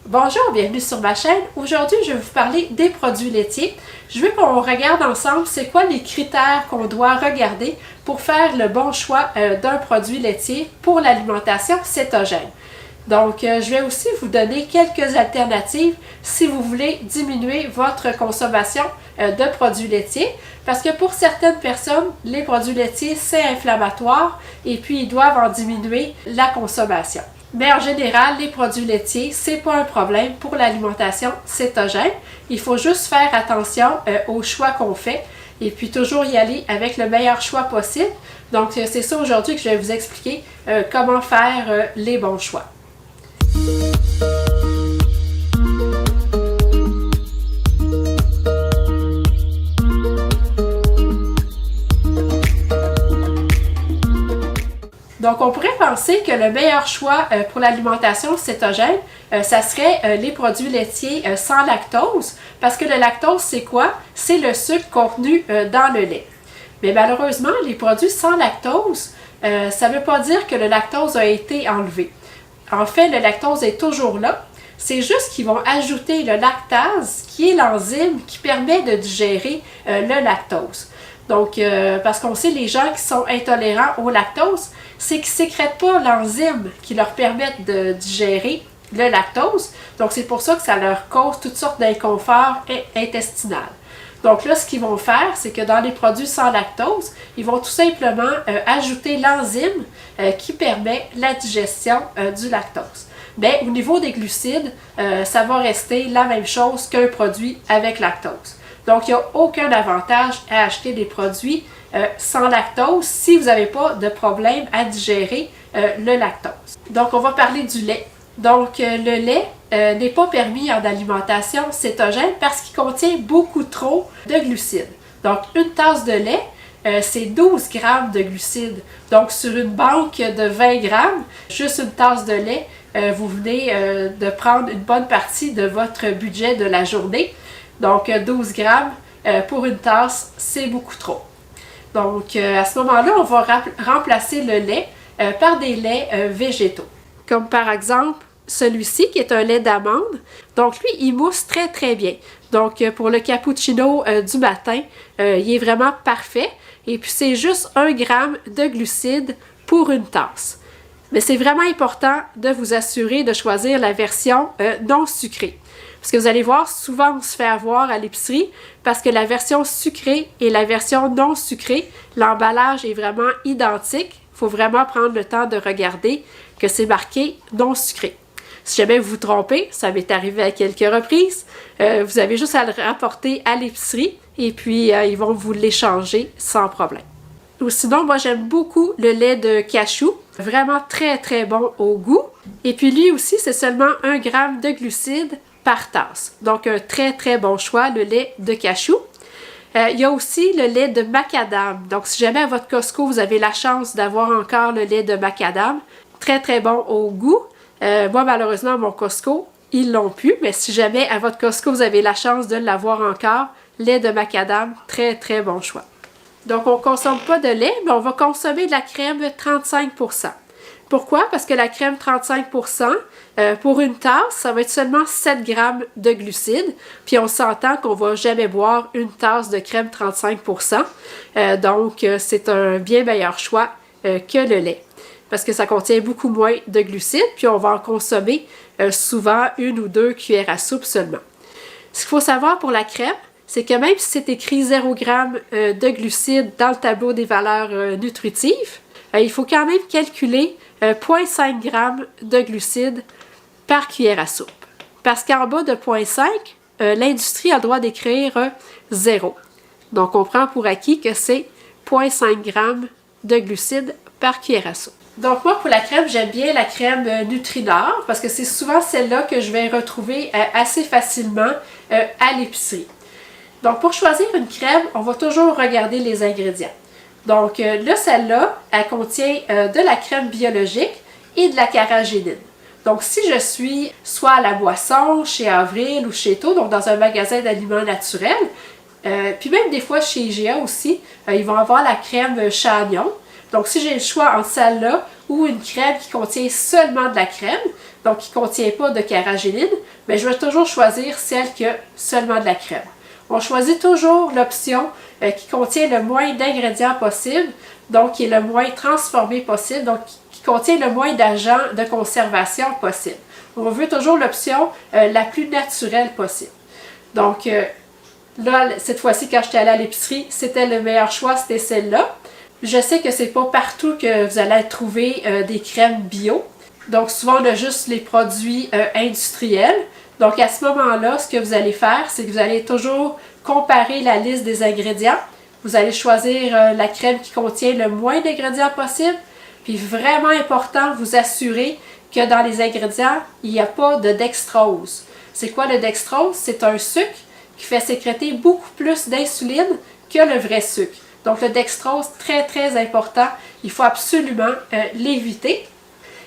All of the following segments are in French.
Bonjour, bienvenue sur ma chaîne. Aujourd'hui, je vais vous parler des produits laitiers. Je veux qu'on regarde ensemble c'est quoi les critères qu'on doit regarder pour faire le bon choix d'un produit laitier pour l'alimentation cétogène. Donc, je vais aussi vous donner quelques alternatives si vous voulez diminuer votre consommation de produits laitiers. Parce que pour certaines personnes, les produits laitiers, c'est inflammatoire et puis ils doivent en diminuer la consommation. Mais en général, les produits laitiers, c'est pas un problème pour l'alimentation cétogène. Il faut juste faire attention aux choix qu'on fait et puis toujours y aller avec le meilleur choix possible. Donc, c'est ça aujourd'hui que je vais vous expliquer comment faire les bons choix. Donc, on pourrait penser que le meilleur choix pour l'alimentation cétogène, ça serait les produits laitiers sans lactose, parce que le lactose, c'est quoi? C'est le sucre contenu dans le lait. Mais malheureusement, les produits sans lactose, ça ne veut pas dire que le lactose a été enlevé. En fait, le lactose est toujours là. C'est juste qu'ils vont ajouter le lactase, qui est l'enzyme qui permet de digérer le lactose. Donc, parce qu'on sait les gens qui sont intolérants au lactose, c'est qu'ils ne sécrètent pas l'enzyme qui leur permet de digérer le lactose. Donc, c'est pour ça que ça leur cause toutes sortes d'inconforts intestinaux. Donc là, ce qu'ils vont faire, c'est que dans les produits sans lactose, ils vont tout simplement ajouter l'enzyme qui permet la digestion du lactose. Mais au niveau des glucides, ça va rester la même chose qu'un produit avec lactose. Donc, il n'y a aucun avantage à acheter des produits sans lactose si vous n'avez pas de problème à digérer le lactose. Donc, on va parler du lait. Donc, le lait n'est pas permis en alimentation cétogène parce qu'il contient beaucoup trop de glucides. Donc, une tasse de lait, c'est 12 grammes de glucides. Donc, sur une banque de 20 grammes, juste une tasse de lait, vous venez de prendre une bonne partie de votre budget de la journée. Donc, 12 grammes pour une tasse, c'est beaucoup trop. Donc, à ce moment-là, on va remplacer le lait par des laits végétaux. Comme par exemple, celui-ci qui est un lait d'amande. Donc, lui, il mousse très, très bien. Donc, pour le cappuccino du matin, il est vraiment parfait. Et puis, c'est juste 1 gramme de glucides pour une tasse. Mais c'est vraiment important de vous assurer de choisir la version non sucrée. Parce que vous allez voir, souvent on se fait avoir à l'épicerie parce que la version sucrée et la version non sucrée, l'emballage est vraiment identique. Il faut vraiment prendre le temps de regarder que c'est marqué non sucré. Si jamais vous vous trompez, ça m'est arrivé à quelques reprises, vous avez juste à le rapporter à l'épicerie et puis ils vont vous l'échanger sans problème. Ou sinon, moi j'aime beaucoup le lait de cachou, vraiment très très bon au goût. Et puis lui aussi, c'est seulement 1 gramme de glucides par tasse. Donc, un très, très bon choix, le lait de cachou. Il y a aussi le lait de macadam. Donc, si jamais à votre Costco, vous avez la chance d'avoir encore le lait de macadam, très, très bon au goût. Moi, malheureusement, mon Costco, ils l'ont plus. Mais si jamais à votre Costco, vous avez la chance de l'avoir encore, lait de macadam, très, très bon choix. Donc, on ne consomme pas de lait, mais on va consommer de la crème 35%. Pourquoi? Parce que la crème 35%, pour une tasse, ça va être seulement 7 grammes de glucides. Puis on s'entend qu'on ne va jamais boire une tasse de crème 35%. Donc, c'est un bien meilleur choix que le lait. Parce que ça contient beaucoup moins de glucides. Puis on va en consommer souvent 1 ou 2 cuillères à soupe seulement. Ce qu'il faut savoir pour la crème, c'est que même si c'est écrit 0 g de glucides dans le tableau des valeurs nutritives, il faut quand même calculer 0,5 g de glucides par cuillère à soupe. Parce qu'en bas de 0,5, l'industrie a le droit d'écrire 0. Donc, on prend pour acquis que c'est 0,5 g de glucides par cuillère à soupe. Donc, moi, pour la crème, j'aime bien la crème Nutrinor parce que c'est souvent celle-là que je vais retrouver assez facilement à l'épicerie. Donc, pour choisir une crème, on va toujours regarder les ingrédients. Donc là, celle-là, elle contient de la crème biologique et de la carragénine. Donc si je suis soit à la Boisson, chez Avril ou chez Taux, donc dans un magasin d'aliments naturels, puis même des fois chez IGA aussi, ils vont avoir la crème Chagnon. Donc si j'ai le choix entre celle-là ou une crème qui contient seulement de la crème, donc qui ne contient pas de carragénine, mais je vais toujours choisir celle qui a seulement de la crème. On choisit toujours l'option qui contient le moins d'ingrédients possible, donc qui est le moins transformé possible, donc qui contient le moins d'agents de conservation possible. On veut toujours l'option la plus naturelle possible. Donc là, cette fois-ci, quand j'étais allée à l'épicerie, c'était le meilleur choix, c'était celle-là. Je sais que c'est pas partout que vous allez trouver des crèmes bio. Donc souvent, on a juste les produits industriels. Donc à ce moment-là, ce que vous allez faire, c'est que vous allez toujours comparer la liste des ingrédients. Vous allez choisir la crème qui contient le moins d'ingrédients possible. Puis vraiment important, vous assurer que dans les ingrédients, il n'y a pas de dextrose. C'est quoi le dextrose? C'est un sucre qui fait sécréter beaucoup plus d'insuline que le vrai sucre. Donc le dextrose, très très important, il faut absolument l'éviter.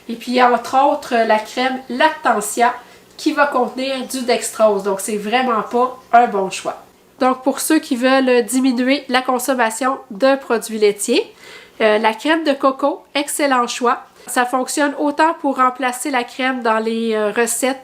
Et puis il y a entre autres la crème Lactantia qui va contenir du dextrose, donc c'est vraiment pas un bon choix. Donc pour ceux qui veulent diminuer la consommation de produits laitiers, la crème de coco, excellent choix. Ça fonctionne autant pour remplacer la crème dans les recettes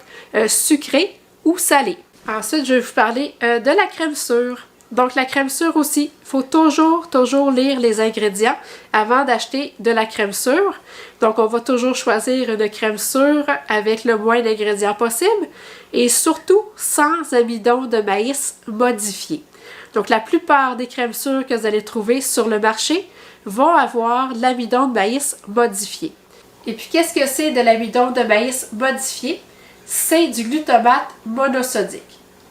sucrées ou salées. Ensuite, je vais vous parler de la crème sûre. Donc la crème sûre aussi, il faut toujours lire les ingrédients avant d'acheter de la crème sûre. Donc on va toujours choisir une crème sûre avec le moins d'ingrédients possible et surtout sans amidon de maïs modifié. Donc la plupart des crèmes sûres que vous allez trouver sur le marché vont avoir l'amidon de maïs modifié. Et puis qu'est-ce que c'est de l'amidon de maïs modifié? C'est du glutamate monosodique.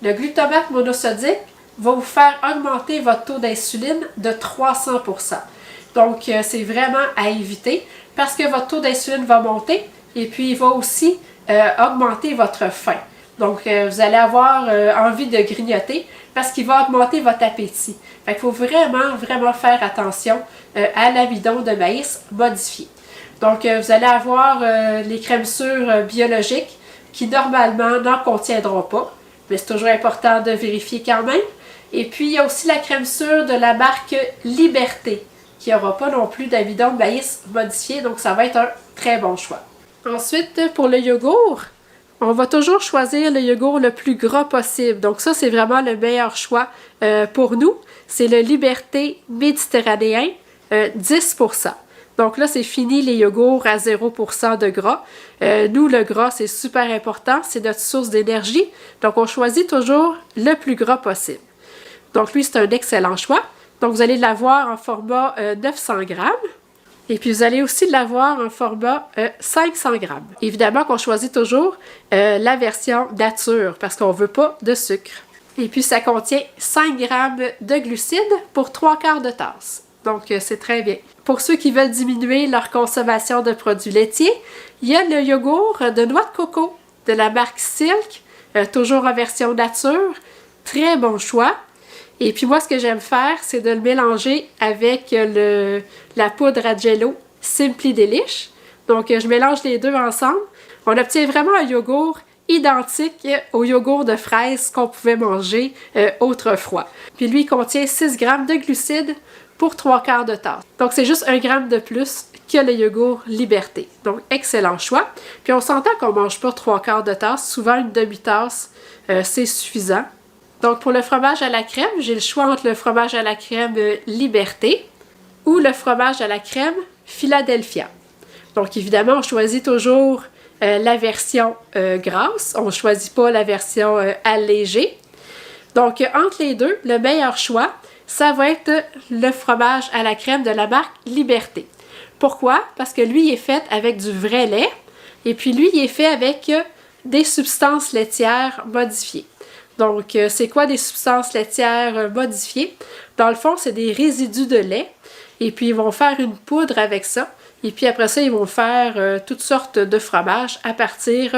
Le glutamate monosodique va vous faire augmenter votre taux d'insuline de 300%. Donc, c'est vraiment à éviter parce que votre taux d'insuline va monter et puis il va aussi augmenter votre faim. Donc, vous allez avoir envie de grignoter parce qu'il va augmenter votre appétit. Fait qu'il faut vraiment faire attention à l'amidon de maïs modifié. Donc, vous allez avoir les crèmes sûres biologiques qui normalement n'en contiendront pas, mais c'est toujours important de vérifier quand même. Et puis, il y a aussi la crème sûre de la marque Liberté, qui n'aura pas non plus d'amidon de maïs modifié, donc ça va être un très bon choix. Ensuite, pour le yogourt, on va toujours choisir le yogourt le plus gras possible. Donc ça, c'est vraiment le meilleur choix pour nous. C'est le Liberté méditerranéen, 10%. Donc là, c'est fini les yogourts à 0% de gras. Nous, le gras, c'est super important. C'est notre source d'énergie. Donc, on choisit toujours le plus gras possible. Donc, lui, c'est un excellent choix. Donc, vous allez l'avoir en format 900 grammes. Et puis, vous allez aussi l'avoir en format 500 grammes. Évidemment qu'on choisit toujours la version nature parce qu'on ne veut pas de sucre. Et puis, ça contient 5 grammes de glucides pour 3/4 de tasse. Donc, c'est très bien. Pour ceux qui veulent diminuer leur consommation de produits laitiers, il y a le yogourt de noix de coco de la marque Silk, toujours en version nature. Très bon choix. Et puis moi, ce que j'aime faire, c'est de le mélanger avec la poudre à Jello Simply Delish. Donc, je mélange les deux ensemble. On obtient vraiment un yogourt identique au yogourt de fraises qu'on pouvait manger autrefois. Puis lui, il contient 6 grammes de glucides pour 3/4 de tasse. Donc, c'est juste 1 gramme de plus que le yogourt Liberté. Donc, excellent choix. Puis, on s'entend qu'on ne mange pas 3/4 de tasse. Souvent, une demi-tasse, c'est suffisant. Donc, pour le fromage à la crème, j'ai le choix entre le fromage à la crème Liberté ou le fromage à la crème Philadelphia. Donc, évidemment, on choisit toujours la version grasse. On ne choisit pas la version allégée. Donc, entre les deux, le meilleur choix, ça va être le fromage à la crème de la marque Liberté. Pourquoi? Parce que lui, il est fait avec du vrai lait et puis lui, il est fait avec des substances laitières modifiées. Donc, c'est quoi des substances laitières modifiées? Dans le fond, c'est des résidus de lait et puis ils vont faire une poudre avec ça. Et puis après ça, ils vont faire toutes sortes de fromages à partir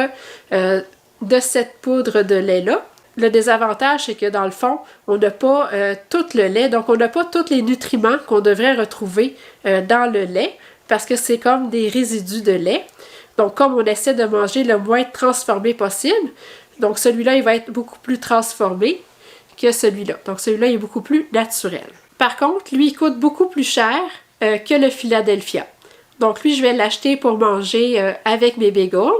de cette poudre de lait-là. Le désavantage, c'est que dans le fond, on n'a pas tout le lait, donc on n'a pas tous les nutriments qu'on devrait retrouver dans le lait parce que c'est comme des résidus de lait. Donc, comme on essaie de manger le moins transformé possible, donc celui-là, il va être beaucoup plus transformé que celui-là. Donc, celui-là, il est beaucoup plus naturel. Par contre, lui, il coûte beaucoup plus cher que le Philadelphia. Donc, lui, je vais l'acheter pour manger avec mes bagels.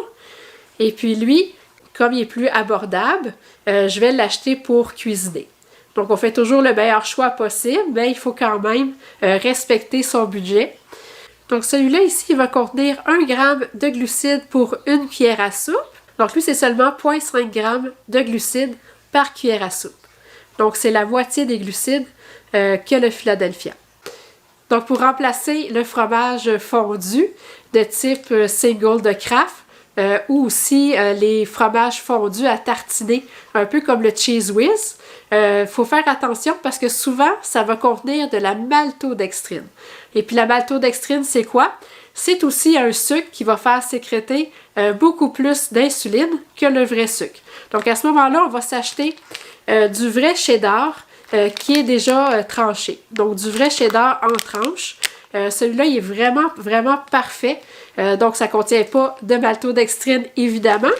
Et puis lui, comme il est plus abordable, je vais l'acheter pour cuisiner. Donc on fait toujours le meilleur choix possible, mais il faut quand même respecter son budget. Donc celui-là ici, il va contenir 1 g de glucides pour 1 cuillère à soupe. Donc lui, c'est seulement 0,5 g de glucides par cuillère à soupe. Donc c'est la moitié des glucides que le Philadelphia. Donc pour remplacer le fromage fondu de type single de Kraft, ou aussi les fromages fondus à tartiner, un peu comme le Cheese Whiz. Faut faire attention parce que souvent, ça va contenir de la maltodextrine. Et puis la maltodextrine, c'est quoi? C'est aussi un sucre qui va faire sécréter beaucoup plus d'insuline que le vrai sucre. Donc à ce moment-là, on va s'acheter du vrai cheddar qui est déjà tranché. Donc du vrai cheddar en tranches. Celui-là, il est vraiment, vraiment parfait. Donc, ça ne contient pas de maltodextrine, évidemment.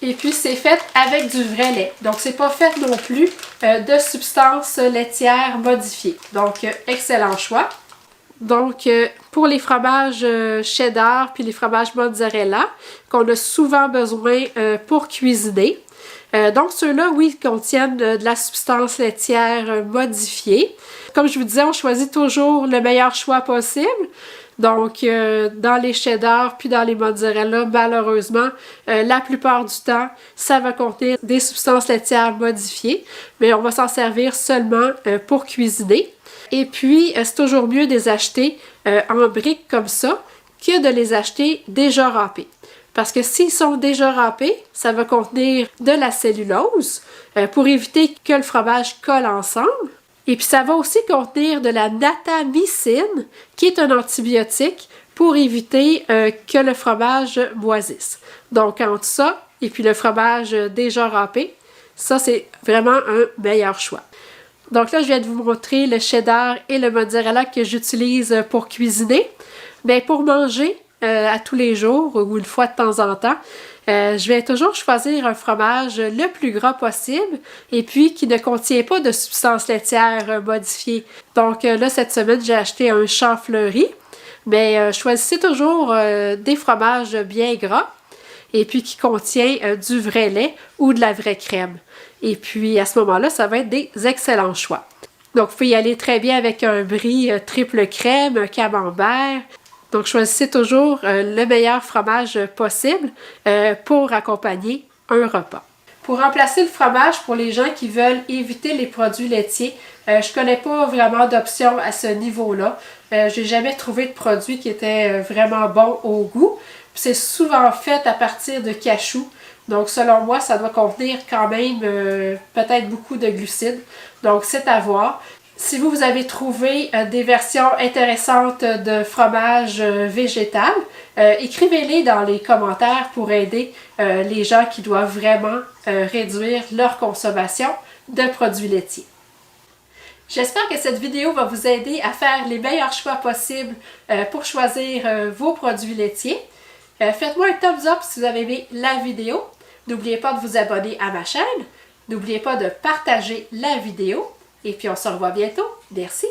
Et puis, c'est fait avec du vrai lait. Donc, c'est pas fait non plus de substances laitières modifiées. Donc, excellent choix. Donc, pour les fromages cheddar puis les fromages mozzarella, qu'on a souvent besoin pour cuisiner. Donc, ceux-là, oui, contiennent de la substance laitière modifiée. Comme je vous disais, on choisit toujours le meilleur choix possible. Donc, dans les cheddar puis dans les mozzarella, malheureusement, la plupart du temps, ça va contenir des substances laitières modifiées, mais on va s'en servir seulement pour cuisiner. Et puis, c'est toujours mieux de les acheter en briques comme ça que de les acheter déjà râpés. Parce que s'ils sont déjà râpés, ça va contenir de la cellulose pour éviter que le fromage colle ensemble. Et puis ça va aussi contenir de la natamycine, qui est un antibiotique pour éviter que le fromage moisisse. Donc entre ça et puis le fromage déjà râpé, ça c'est vraiment un meilleur choix. Donc là, je viens de vous montrer le cheddar et le mozzarella que j'utilise pour cuisiner. Bien, pour manger à tous les jours ou une fois de temps en temps, je vais toujours choisir un fromage le plus gras possible et puis qui ne contient pas de substances laitières modifiées. Donc là, cette semaine, j'ai acheté un Chantefleury, mais choisissez toujours des fromages bien gras et puis qui contient du vrai lait ou de la vraie crème. Et puis à ce moment-là, ça va être des excellents choix. Donc, vous pouvez y aller très bien avec un brie triple crème, un camembert. Donc, choisissez toujours le meilleur fromage possible pour accompagner un repas. Pour remplacer le fromage, pour les gens qui veulent éviter les produits laitiers, je ne connais pas vraiment d'options à ce niveau-là. Je n'ai jamais trouvé de produit qui était vraiment bon au goût. C'est souvent fait à partir de cachou. Donc, selon moi, ça doit contenir quand même peut-être beaucoup de glucides. Donc, c'est à voir. Si vous avez trouvé des versions intéressantes de fromage végétal, écrivez-les dans les commentaires pour aider les gens qui doivent vraiment réduire leur consommation de produits laitiers. J'espère que cette vidéo va vous aider à faire les meilleurs choix possibles pour choisir vos produits laitiers. Faites-moi un thumbs up si vous avez aimé la vidéo. N'oubliez pas de vous abonner à ma chaîne. N'oubliez pas de partager la vidéo. Et puis on se revoit bientôt. Merci!